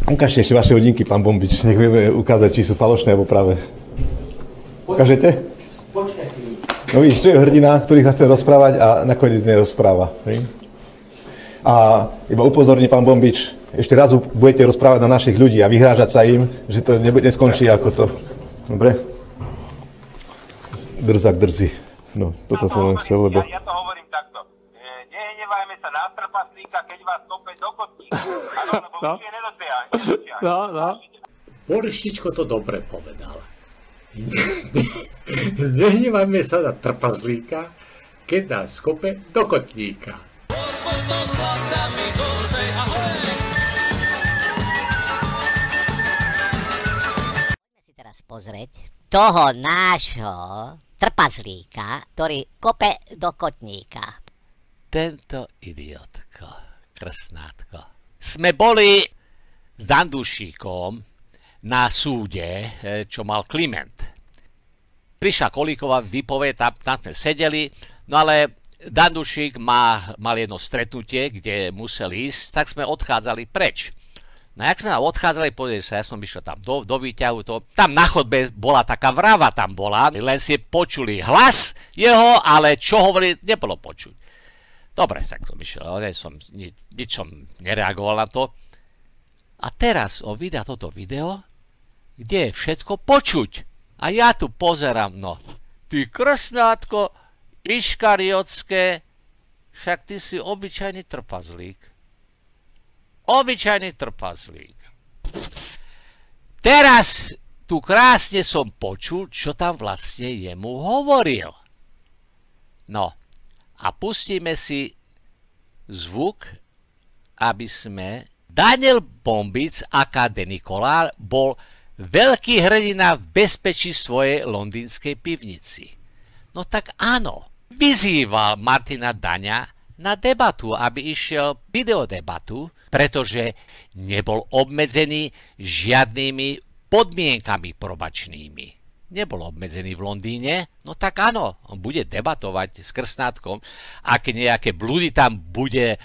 Ukážte ešte vaše hodinky, pán Bombič. Nech vieme ukázať, či sú falošné alebo práve. Ukážete? No vidíš, tu je hrdina, ktorý sa chce rozprávať a nakoniec nerozpráva. A iba upozorní pán Bombič, ešte raz budete rozprávať na našich ľudí a vyhrážať sa im, že to neskončí ako to. Dobre? Drzak drzí. No, toto som len chcel, lebo... Ja to hovorím takto. Nehnevajme sa na trpaslíka, keď vás kope do kotníka. Áno, lebo už je nedotiahne. No. Boleštičko to dobre povedal. Nehnevajme sa na trpaslíka, keď nás kope do kotníka. Poďme si teraz pozrieť toho nášho trpaslíka, ktorý kope do kotníka. Tento idiotko, krsnátko. Sme boli s Dandušíkom na súde, čo mal Kliment. Prišla Kolíková, vypovie, tam sme sedeli, no ale Dandušík mal jedno stretnutie, kde musel ísť, tak sme odchádzali preč. No jak sme odchádzali, pozrieť sa, ja som išiel tam do výťahu, tam na chodbe bola taká vrava, tam bola, len si počuli hlas jeho, ale čo hovorí, nebolo počuť. Dobre, tak som išiel, nič som nereagoval na to. A teraz on vydá toto video, kde je všetko počuť. A ja tu pozerám, no, ty krsnátko, iškariotské, však ty si obyčajný trpazlík. Obyčajný trpazlík. Teraz tu krásne som počul, čo tam vlastne jemu hovoril. No, a pustíme si zvuk, aby sme... Daniel Bombic, aka Nikolár, bol veľký hrdina v bezpečí svojej londýnskej pivnici. No tak áno, vyzýval Martina Daňa na debatu, aby išiel videodebatu, pretože nebol obmedzený žiadnymi podmienkami probačnými. Nebol obmedzený v Londýne, no tak áno, on bude debatovať s krstnátkom. Ak nejaké blúdy tam bude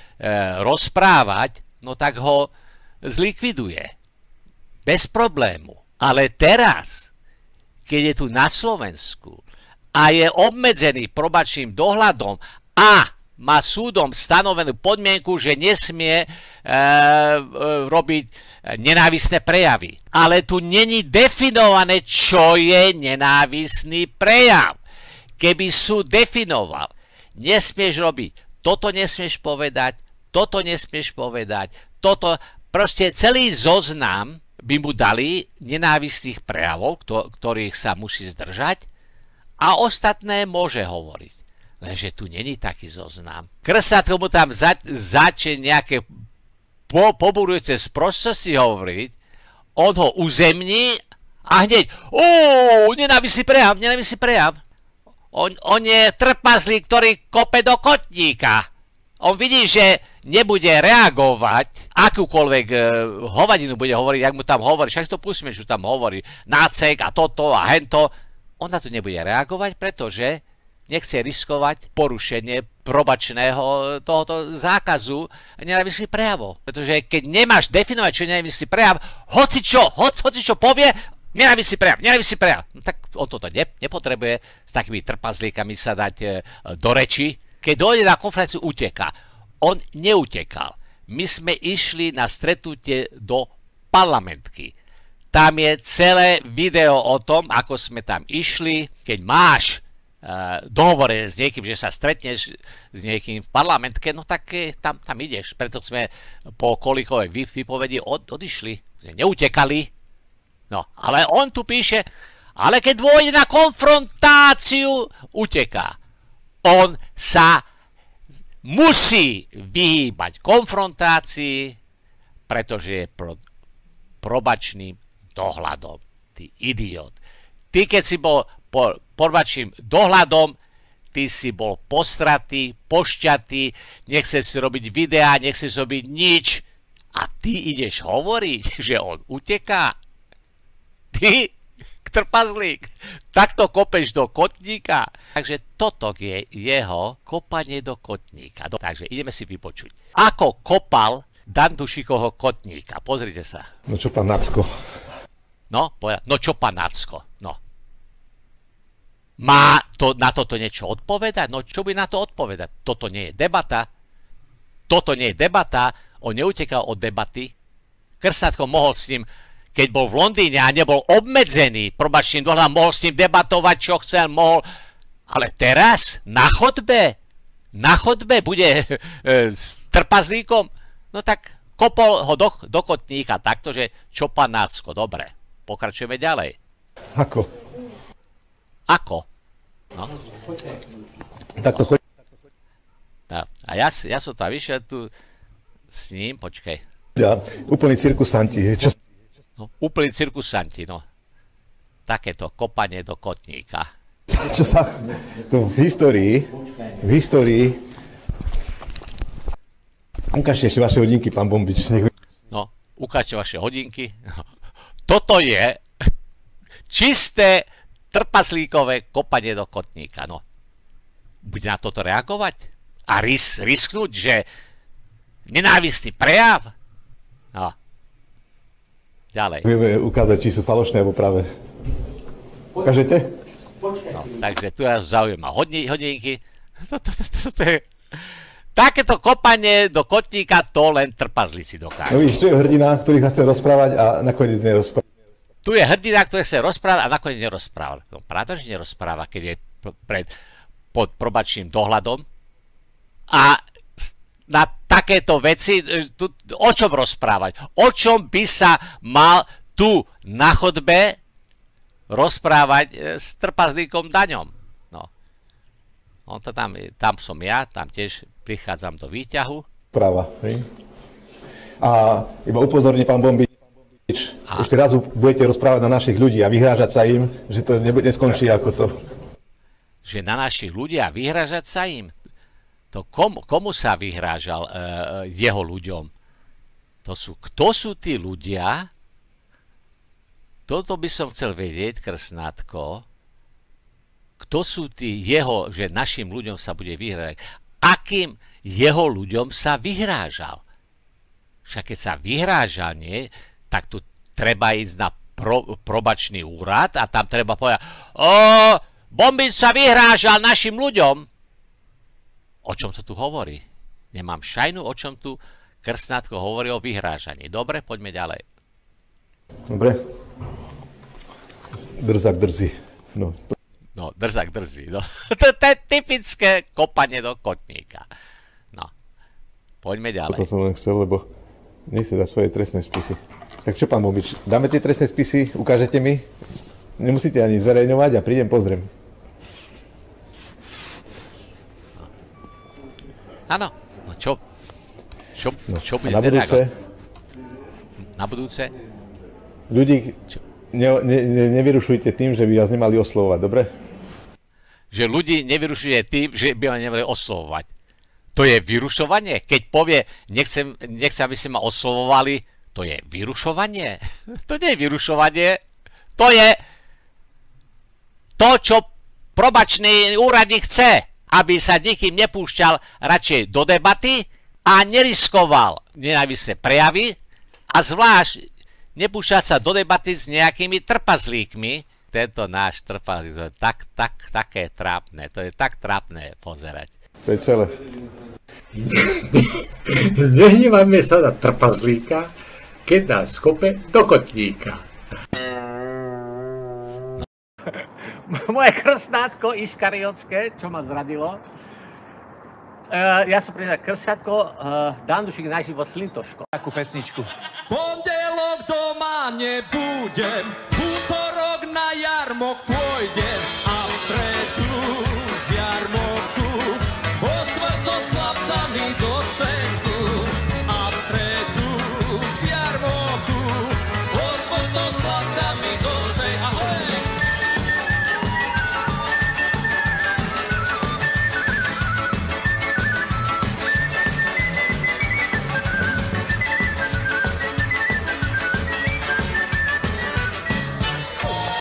rozprávať, no tak ho zlikviduje. Bez problému. Ale teraz, keď je tu na Slovensku a je obmedzený probačným dohľadom a má súdom stanovenú podmienku, že nesmie robiť nenávistné prejavy. Ale tu není definované, čo je nenávistný prejav. Keby súd definoval, nesmieš robiť, toto nesmieš povedať, toto nesmieš povedať, toto, proste celý zoznam by mu dali nenávistných prejavov, ktorých sa musí zdržať a ostatné môže hovoriť. Lenže tu není taký zoznam. Krsnátko mu tam začne nejaké poburujúce sprostosti hovoriť, on ho uzemní a hneď, nenávistný prejav. On je trpaslík, ktorý kope do kotníka. On vidí, že nebude reagovať, akúkoľvek hovadinu bude hovoriť, ak mu tam hovorí, však to pustíme, čo tam hovorí, nácek a toto a hento. On na to nebude reagovať, pretože nechce riskovať porušenie probačného tohoto zákazu nenávistných prejavov. Pretože keď nemáš definovať, čo je nenávistný prejav, hoci čo povie, nenávistný prejav. No, tak on toto nepotrebuje s takými trpazlíkami sa dať do reči. Keď dojde na konferenciu, uteká. On neutekal. My sme išli na stretnutie do parlamentky. Tam je celé video o tom, ako sme tam išli. Keď máš dohovorené s niekým, že sa stretneš s niekým v parlamentke, no tak tam ideš. Preto sme po Kolíkovej výpovedi odišli. Neutekali. No, ale on tu píše, ale keď dôjde na konfrontáciu, uteká. On sa musí vyhýbať konfrontácii, pretože je probačným dohľadom. Ty idiot. Ty, keď si bol probačným dohľadom, ty si bol postratý, pošťatý, nechceš si robiť videá, nechceš robiť nič a ty ideš hovoriť, že on uteká. Ty, trpazlík, takto kopeš do kotníka. Takže toto je jeho kopanie do kotníka. Takže ideme si vypočuť. Ako kopal Dantušikovho kotníka. Pozrite sa. No čo pán Nacko? No čo pán Nacko? No. Má to, na toto niečo odpovedať? No čo by na to odpovedať? Toto nie je debata. Toto nie je debata. On neutekal od debaty. Krstátko mohol s ním, keď bol v Londýne a nebol obmedzený probačným dohľadom, mohol s ním debatovať, čo chcel, mohol. Ale teraz na chodbe bude s trpazlíkom. No tak kopol ho do kotníka takto, že čo pán Nacko. Dobre, pokračujeme ďalej. Ako? No. Tak to chodí. A ja som tam vyšiel tu s ním, počkaj. Ja, úplný cirkusanti. No, úplný cirkusanti, no. Takéto kopanie do kotníka. Čo sa to v histórii. Ukážte ešte vaše hodinky, pán Bombič. No, ukážte vaše hodinky. Toto je čisté trpaslíkové kopanie do kotníka. No, bude na toto reagovať? A risknúť, že nenávistný prejav? No. Ďalej. Vieme ukázať, či sú falošné alebo práve. Ukážete? No, takže tu nás zaujíma hodinky. Takéto kopanie do kotníka to len trpazlíci dokážu. No vidíš, tu je hrdina, ktorý sa chce rozprávať a nakoniec nerozpráva. Tu je hrdina, ktorý sa rozpráva a nakoniec nerozpráva. No, pravda, že nerozpráva, keď je pod probačným dohľadom. A na takéto veci, o čom rozprávať? O čom by sa mal tu na chodbe rozprávať s trpazlíkom Daňom? No. On to tam som ja, tam tiež prichádzam do výťahu. Práva, hej? A iba upozorní pán Bombič, ešte raz budete rozprávať na našich ľudí a vyhrážať sa im, že to neskončí ako to. Že na našich ľudí a vyhrážať sa im? To komu sa vyhrážal jeho ľuďom? Kto sú tí ľudia? Toto by som chcel vedieť, Krstnátko. Kto sú tí jeho, že našim ľuďom sa bude vyhrážať? Akým jeho ľuďom sa vyhrážal? Však keď sa vyhrážal, nie, tak tu treba ísť na probačný úrad a tam treba povedať: Bombič sa vyhrážal našim ľuďom. O čom to tu hovorí? Nemám šajnu, o čom tu Krstnátko hovorí o vyhrážaní. Dobre, poďme ďalej. Dobre. Drzak drzí. No, drzak drzí. No. To je typické kopanie do kotníka. No, poďme ďalej. To som len chcel, lebo nechce dať svoje trestné spisy. Tak čo, pán Bombič, dáme tie trestné spisy, ukážete mi? Nemusíte ani zverejňovať a prídem, pozriem. Áno, no čo bude na budúce? Na budúce? Ľudí nevyrušujte tým, že by vás nemali oslovovať, dobre? Že ľudí nevyrušuje tým, že by vás nemali oslovovať. To je vyrušovanie? Keď povie, nechcem, aby ste ma oslovovali, to je vyrušovanie? To nie je vyrušovanie. To je to, čo probačný úradník chce. Aby sa nikým nepúšťal radšej do debaty a neriskoval nenávistné prejavy a zvlášť nepúšťať sa do debaty s nejakými trpazlíkmi. Tento náš trpazlík, to je také trápne, to je tak trápne pozerať. To je celé. Nehnevajme sa na trpazlíka, keď nás kope do kotníka. Moje krstnátko iškariotské, čo ma zradilo. Ja som pre krstnátko Dandušik naživo Slintoško. Takú pesničku. Pondelok doma nebudem, útorok na jarmok pôjdem a v stredu